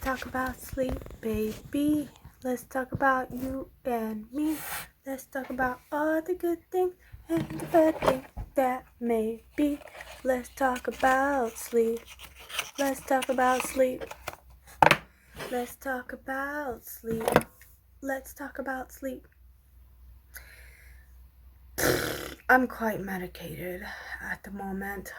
talk about sleep, baby. Let's talk about you and me. Let's talk about all the good things and the bad things that may be. Let's talk about sleep. Let's talk about sleep. Let's talk about sleep. Let's talk about sleep. I'm quite medicated at the moment.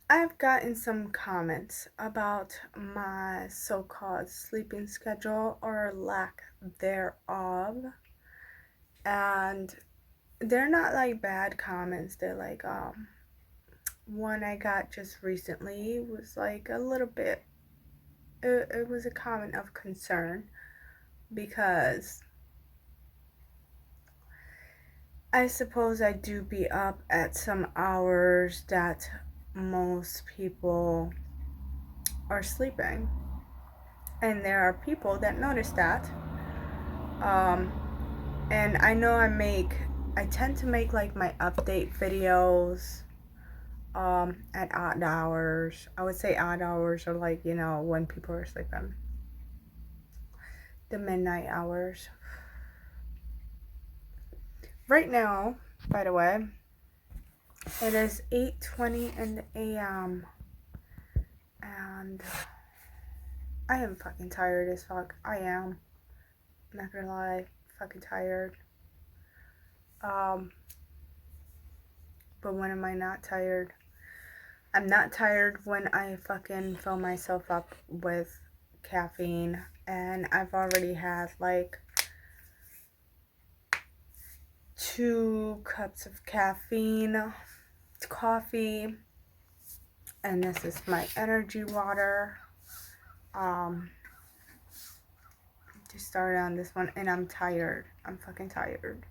I've gotten some comments about my so-called sleeping schedule or lack thereof, and they're not like bad comments. They're like one I got just recently was like a little bit, it was a comment of concern because I suppose I do be up at some hours that most people are sleeping, and there are people that notice that. And I know I tend to make like my update videos at odd hours. I would say odd hours are like, when people are sleeping. The midnight hours. Right now, by the way, it is 8:20 in the AM, and I am fucking tired as fuck. I am. I'm not gonna lie, fucking tired. But when am I not tired? I'm not tired when I fucking fill myself up with caffeine, and I've already had like 2 cups of caffeine, coffee, and this is my energy water. To start on this one, and I'm tired. I'm fucking tired.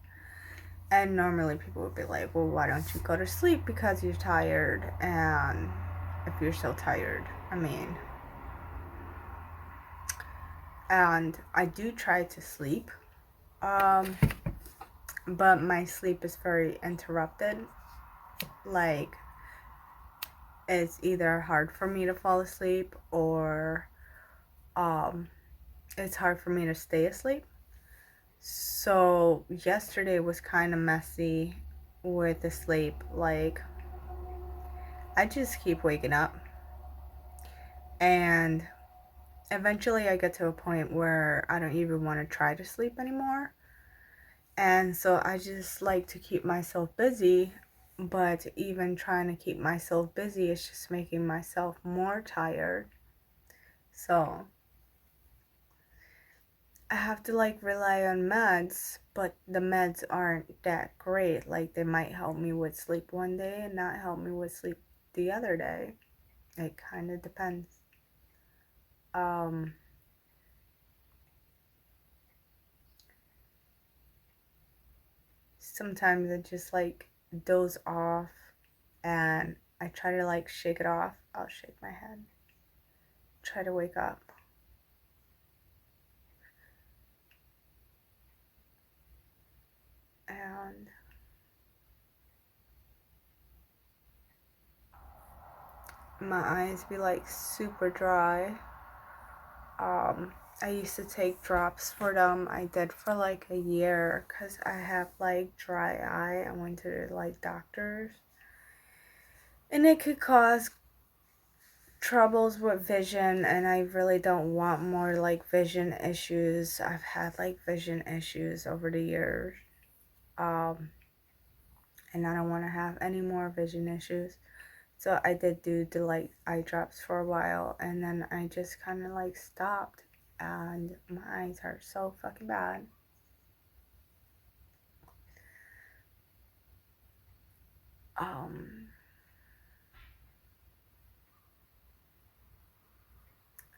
And normally people would be like, well, why don't you go to sleep because you're tired? And if you're so tired, and I do try to sleep, but my sleep is very interrupted. Like, it's either hard for me to fall asleep or it's hard for me to stay asleep. So yesterday was kind of messy with the sleep. Like, I just keep waking up, and eventually I get to a point where I don't even want to try to sleep anymore. And so I just like to keep myself busy, but even trying to keep myself busy is just making myself more tired. So I have to like rely on meds, but the meds aren't that great. Like, they might help me with sleep one day and not help me with sleep the other day. It kind of depends. Sometimes I just like doze off and I try to like shake it off. I'll shake my head. Try to wake up. And my eyes be like super dry. I used to take drops for them. I did for like a year because I have like dry eye. I went to like doctors, and it could cause troubles with vision, and I really don't want more like vision issues. I've had like vision issues over the years, and I don't want to have any more vision issues. So I did do the like eye drops for a while, and then I just kind of like stopped, and my eyes hurt so fucking bad.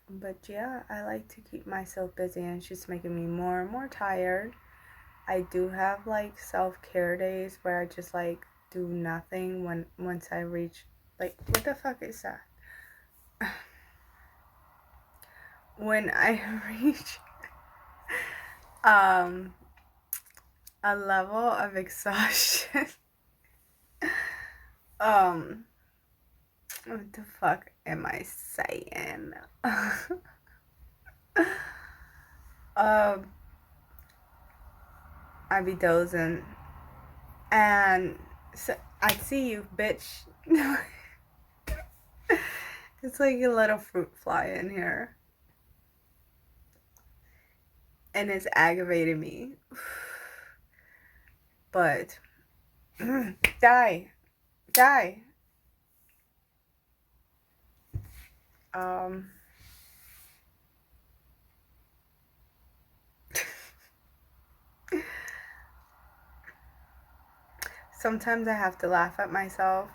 But yeah, I like to keep myself busy, and it's just making me more and more tired. I do have like self-care days where I just like do nothing once I reach, like, what the fuck is that? when I reach um a level of exhaustion. um what the fuck am I saying? um I be dozing and so I see you, bitch. It's like a little fruit fly in here and it's aggravating me. But die. Die. Um Sometimes I have to laugh at myself.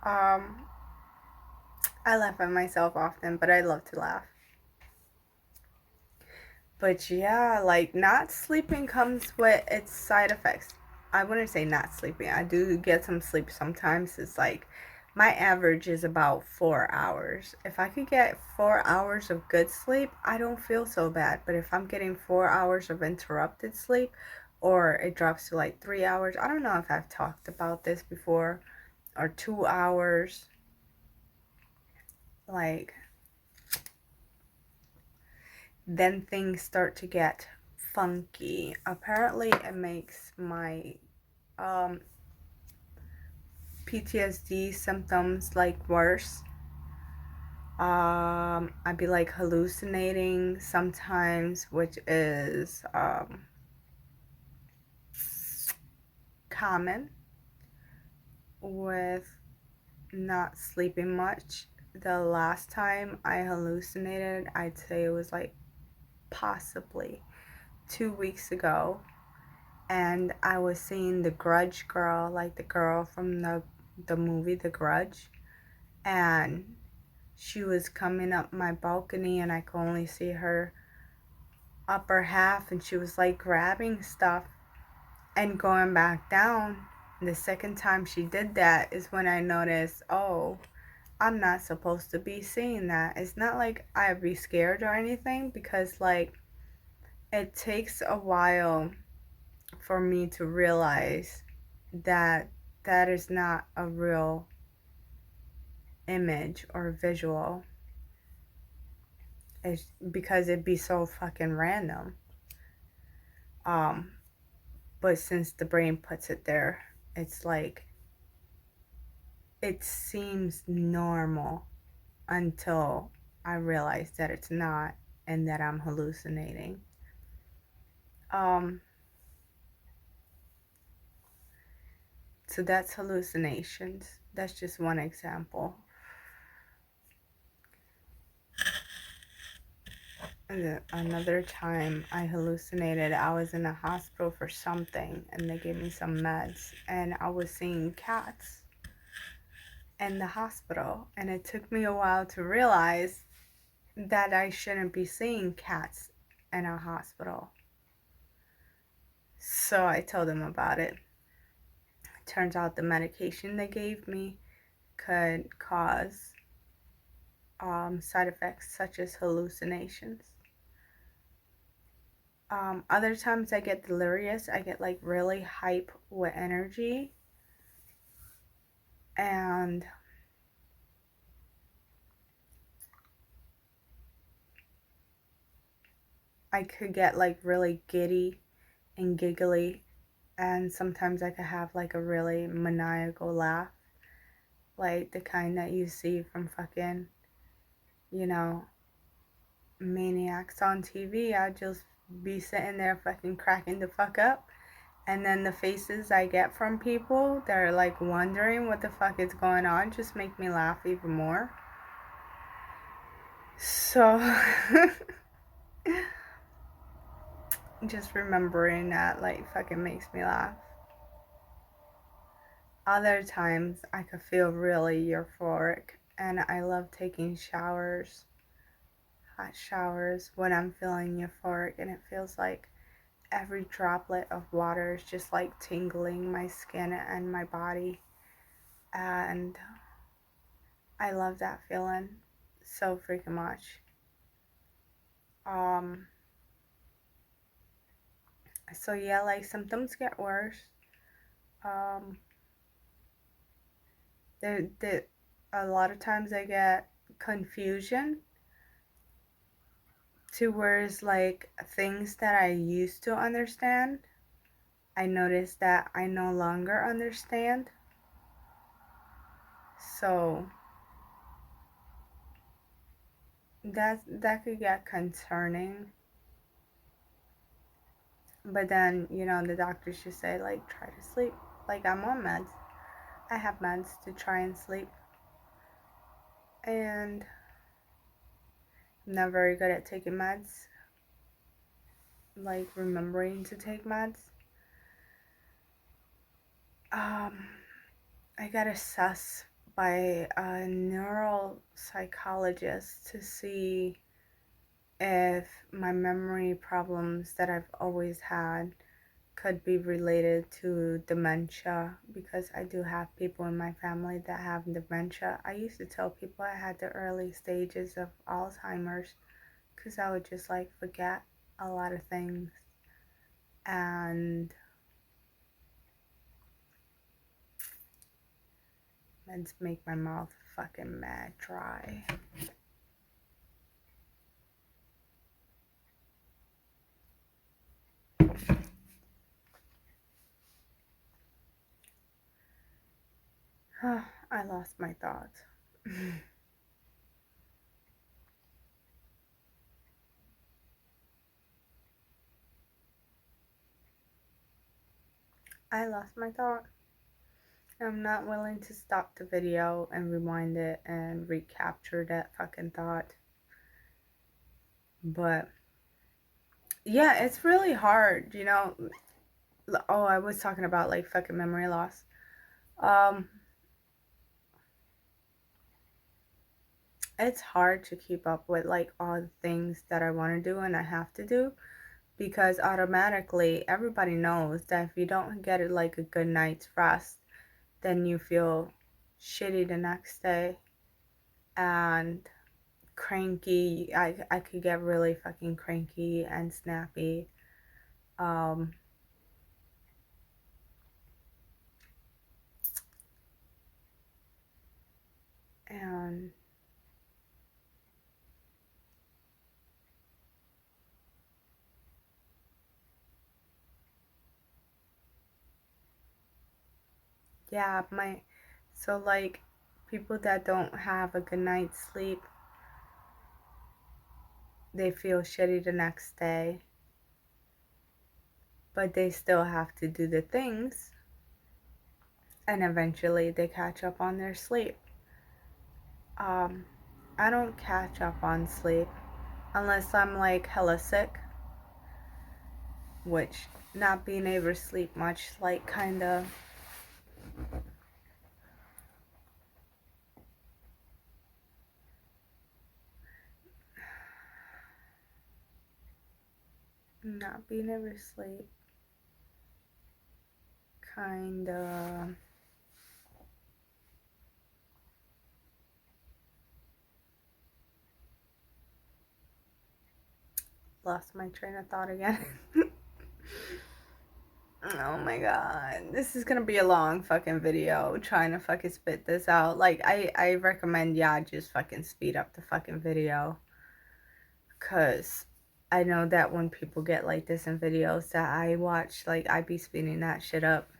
Um I laugh at myself often, but I love to laugh. But yeah, like not sleeping comes with its side effects. I wouldn't say not sleeping. I do get some sleep sometimes. It's like my average is about 4 hours. If I could get 4 hours of good sleep, I don't feel so bad. But if I'm getting 4 hours of interrupted sleep or it drops to like 3 hours, I don't know if I've talked about this before, or 2 hours, like then things start to get funky. Apparently, it makes my um, PTSD symptoms like worse. I'd be like hallucinating sometimes, which is common with not sleeping much. The last time I hallucinated, I'd say it was like possibly 2 weeks ago, and I was seeing the Grudge girl, like the girl from the movie The Grudge, and she was coming up my balcony, and I could only see her upper half, and she was like grabbing stuff and going back down. And the second time she did that is when I noticed, oh, I'm not supposed to be seeing that. It's not like I'd be scared or anything, because like it takes a while for me to realize that that is not a real image or visual. It's because it'd be so fucking random. Um, but since the brain puts it there, it's like it seems normal until I realize that it's not and that I'm hallucinating. Um, so that's hallucinations. That's just one example. Another time I hallucinated, I was in a hospital for something and they gave me some meds, and I was seeing cats in the hospital, and it took me a while to realize that I shouldn't be seeing cats in a hospital. So I told them about it. Turns out the medication they gave me could cause side effects such as hallucinations. Other times I get delirious. I get like really hype with energy, and I could get like really giddy and giggly, and sometimes I could have like a really maniacal laugh, like the kind that you see from fucking, you know, maniacs on TV. I'd just be sitting there fucking cracking the fuck up. And then the faces I get from people that are like wondering what the fuck is going on just make me laugh even more. So, just remembering that like fucking makes me laugh. Other times I could feel really euphoric, and I love taking showers, hot showers, when I'm feeling euphoric, and it feels like every droplet of water is just like tingling my skin and my body. And I love that feeling so freaking much. Um, so yeah, like symptoms get worse. Um, there, a lot of times I get confusion to whereas like things that I used to understand, I notice that I no longer understand. So that could get concerning. But then, the doctors just say like try to sleep. Like I'm on meds. I have meds to try and sleep. And I'm not very good at taking meds. Like remembering to take meds. Um I got assessed by a neuropsychologist to see if my memory problems that I've always had could be related to dementia, because I do have people in my family that have dementia. I used to tell people I had the early stages of Alzheimer's because I would just like forget a lot of things, and meds make my mouth fucking mad dry. I lost my thoughts. I lost my thought. I'm not willing to stop the video and rewind it and recapture that fucking thought. But yeah, it's really hard. Oh, I was talking about like fucking memory loss. Um, it's hard to keep up with like all the things that I want to do and I have to do, because automatically everybody knows that if you don't get it like a good night's rest, then you feel shitty the next day and cranky. I could get really fucking cranky and snappy. Um, and yeah, so like people that don't have a good night's sleep, they feel shitty the next day, but they still have to do the things, and eventually they catch up on their sleep. Um, I don't catch up on sleep unless I'm like hella sick, which not being able to sleep much, like kind of not being able to sleep, kind of lost my train of thought again. Oh my god. This is gonna be a long fucking video trying to fucking spit this out. Like, I recommend, yeah, just fucking speed up the fucking video. Because I know that when people get like this in videos that I watch, like, I be speeding that shit up.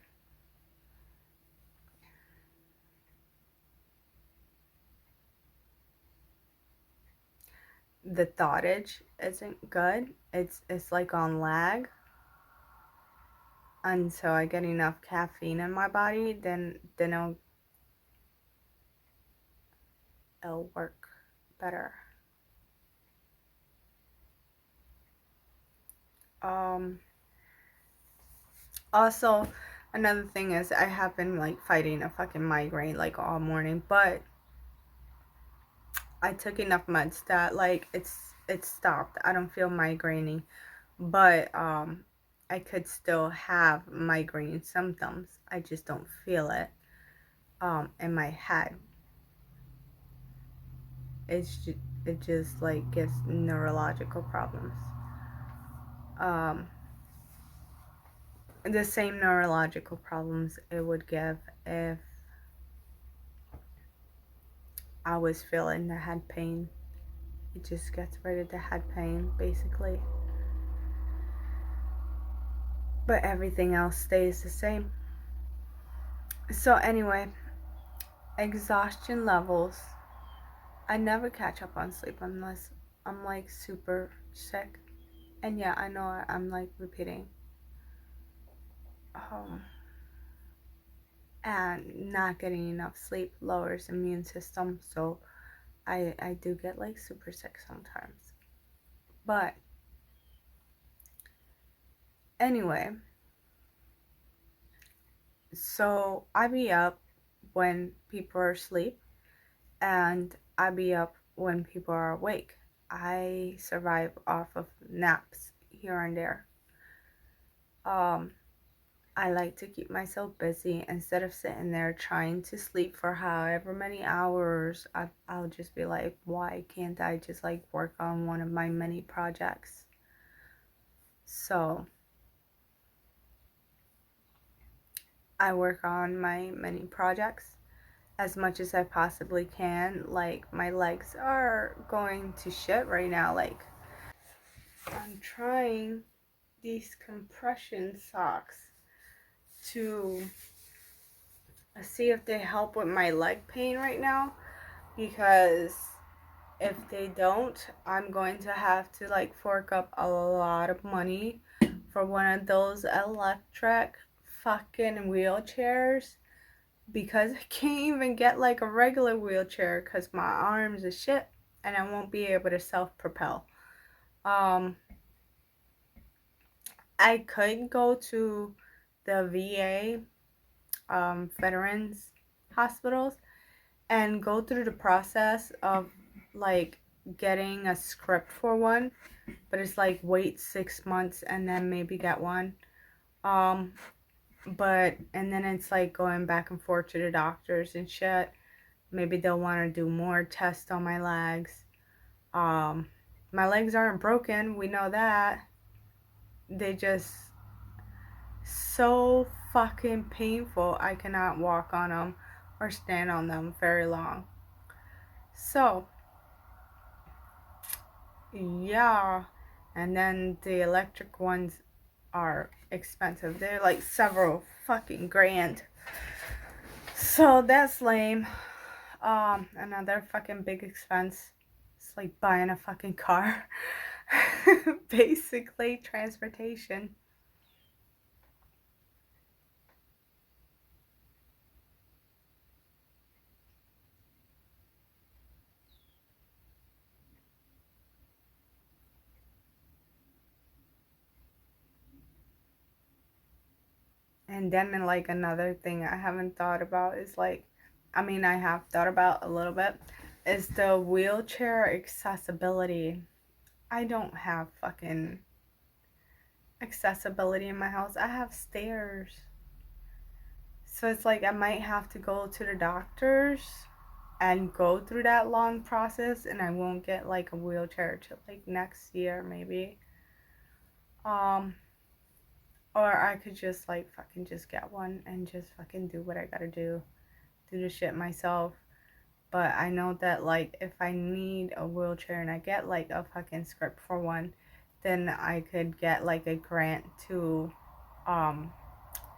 The thoughtage isn't good. It's like on lag. Until I get enough caffeine in my body, then it'll work better. Um Also, another thing is I have been like fighting a fucking migraine like all morning, but I took enough meds that like it's stopped. I don't feel migrainy, but I could still have migraine symptoms. I just don't feel it in my head. it just like gives neurological problems. Um, the same neurological problems it would give if I was feeling the head pain. It just gets rid of the head pain, basically. But everything else stays the same. So, anyway, exhaustion levels. I never catch up on sleep unless I'm like super sick. And yeah, I know I'm like repeating. Um, and not getting enough sleep lowers immune system, so I do get like super sick sometimes. But anyway, so I be up when people are asleep and I be up when people are awake. I survive off of naps here and there. Um, I like to keep myself busy instead of sitting there trying to sleep for however many hours. I'll just be like, why can't I just like work on one of my many projects? So I work on my many projects as much as I possibly can. Like, my legs are going to shit right now. Like, I'm trying these compression socks to see if they help with my leg pain right now, because if they don't, I'm going to have to like fork up a lot of money for one of those electric fucking wheelchairs, because I can't even get like a regular wheelchair because my arms are shit and I won't be able to self-propel. Um, I could go to the VA, veterans hospitals, and go through the process of like getting a script for one, but it's like wait 6 months and then maybe get one. Um, but and then it's like going back and forth to the doctors and shit. Maybe they'll want to do more tests on my legs. Um, my legs aren't broken, we know that. They just so fucking painful. I cannot walk on them or stand on them very long. So, yeah. And then the electric ones are expensive. They're like several fucking grand. So that's lame. Another fucking big expense. It's like buying a fucking car. Basically, transportation. And then, like, another thing I haven't thought about is like, I mean, I have thought about a little bit, is the wheelchair accessibility. I don't have fucking accessibility in my house. I have stairs. So it's like I might have to go to the doctors and go through that long process, and I won't get like a wheelchair till like next year maybe. Um or I could just like fucking just get one and just fucking do what I gotta do the shit myself. But I know that like if I need a wheelchair and I get like a fucking script for one, then I could get like a grant to um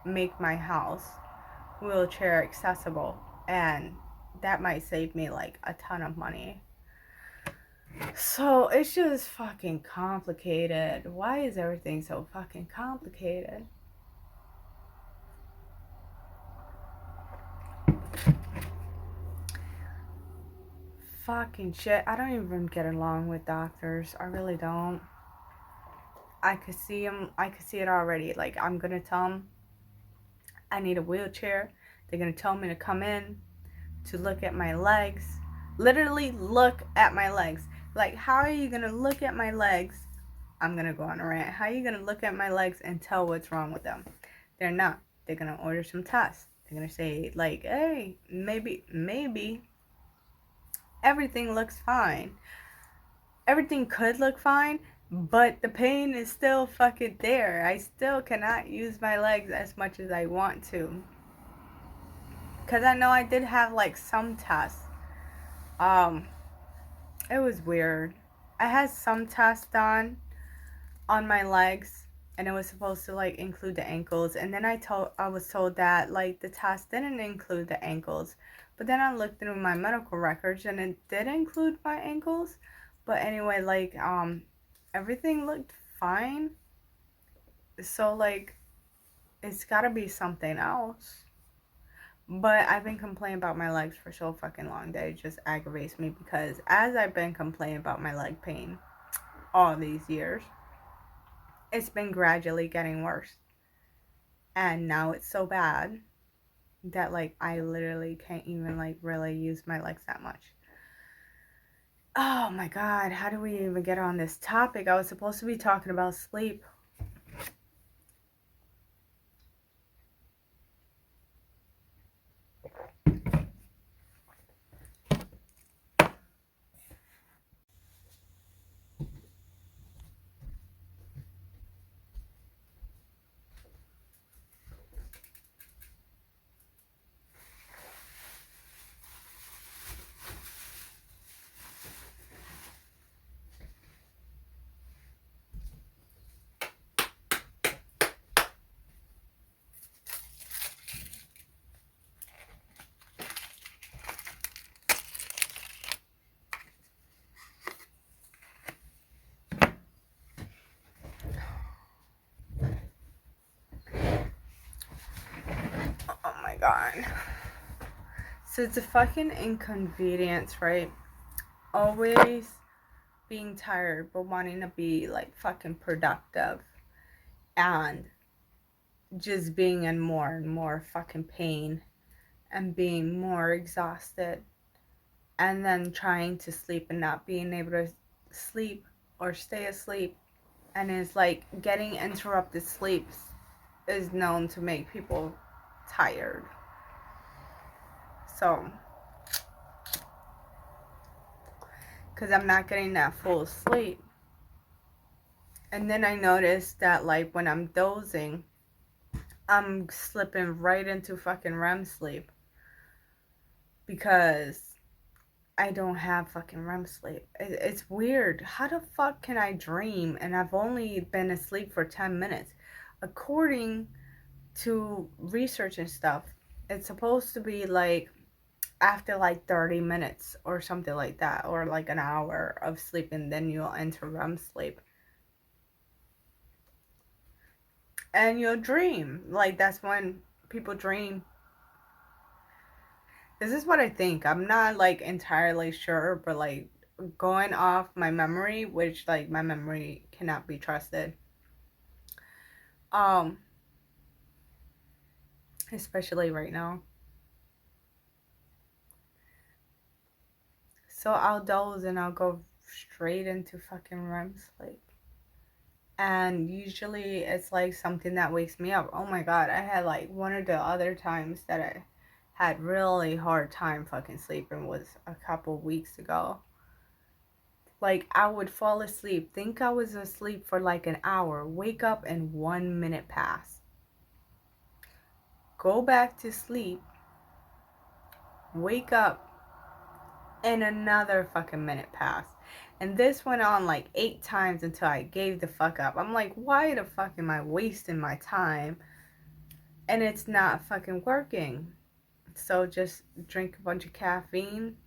make my house wheelchair accessible, and that might save me like a ton of money. So it's just fucking complicated. Why is everything so fucking complicated? Fucking shit. I don't even get along with doctors. I really don't. I could see them. I could see it already. Like, I'm gonna tell them I need a wheelchair. They're gonna tell me to come in to look at my legs. Literally look at my legs. Like, how are you gonna look at my legs? I'm gonna go on a rant. How are you gonna look at my legs and tell what's wrong with them? They're not. They're gonna order some tests. They're gonna say, like, hey, maybe everything looks fine. Everything could look fine, but the pain is still fucking there. I still cannot use my legs as much as I want to. Because I know I did have like some tests. Um, it was weird. I had some tests done on my legs, and it was supposed to like include the ankles, and then I was told that like the test didn't include the ankles, but then I looked through my medical records and it did include my ankles. But anyway, like everything looked fine, so like it's gotta be something else. But I've been complaining about my legs for so fucking long that it just aggravates me, because as I've been complaining about my leg pain all these years, it's been gradually getting worse. And now it's so bad that like I literally can't even like really use my legs that much. Oh my god, how do we even get on this topic? I was supposed to be talking about sleep. Oh my god. So it's a fucking inconvenience, right? Always being tired but wanting to be like fucking productive, and just being in more and more fucking pain and being more exhausted, and then trying to sleep and not being able to sleep or stay asleep. And it's like getting interrupted sleeps is known to make people tired. So, because I'm not getting that full sleep. And then I noticed that, like, when I'm dozing, I'm slipping right into fucking REM sleep because I don't have fucking REM sleep. It's weird. How the fuck can I dream and I've only been asleep for 10 minutes? According to research and stuff, it's supposed to be like after like 30 minutes or something like that, or like an hour of sleep, and then you'll enter REM sleep. And you'll dream. Like, that's when people dream. This is what I think. I'm not like entirely sure, but like going off my memory, which like my memory cannot be trusted. Um, Especially right now. So I'll doze and I'll go straight into fucking REM sleep. And usually it's like something that wakes me up. Oh my god, I had like one of the other times that I had really hard time fucking sleeping was a couple weeks ago. Like, I would fall asleep, think I was asleep for like an hour, wake up and 1 minute pass. Go back to sleep, wake up, and another fucking minute pass. And this went on like 8 times until I gave the fuck up. I'm like, why the fuck am I wasting my time? And it's not fucking working. So just drink a bunch of caffeine,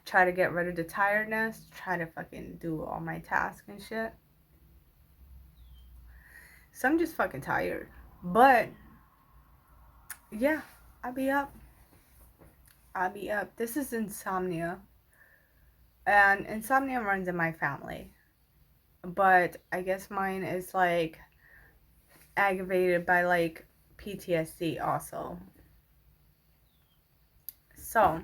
try to get rid of the tiredness, try to fucking do all my tasks and shit. So I'm just fucking tired. But yeah, I'll be up. I'll be up. This is insomnia. And insomnia runs in my family. But I guess mine is like aggravated by like PTSD also. So,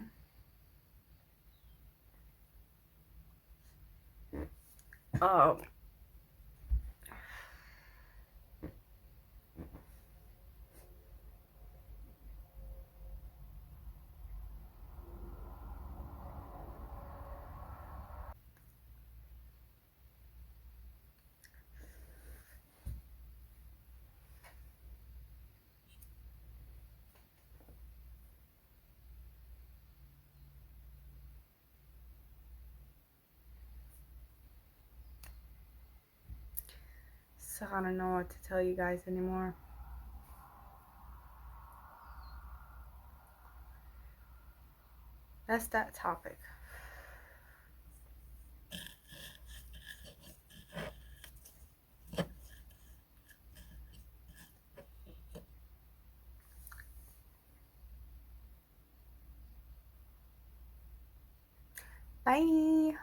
uh, So I don't know what to tell you guys anymore. That's that topic. Bye.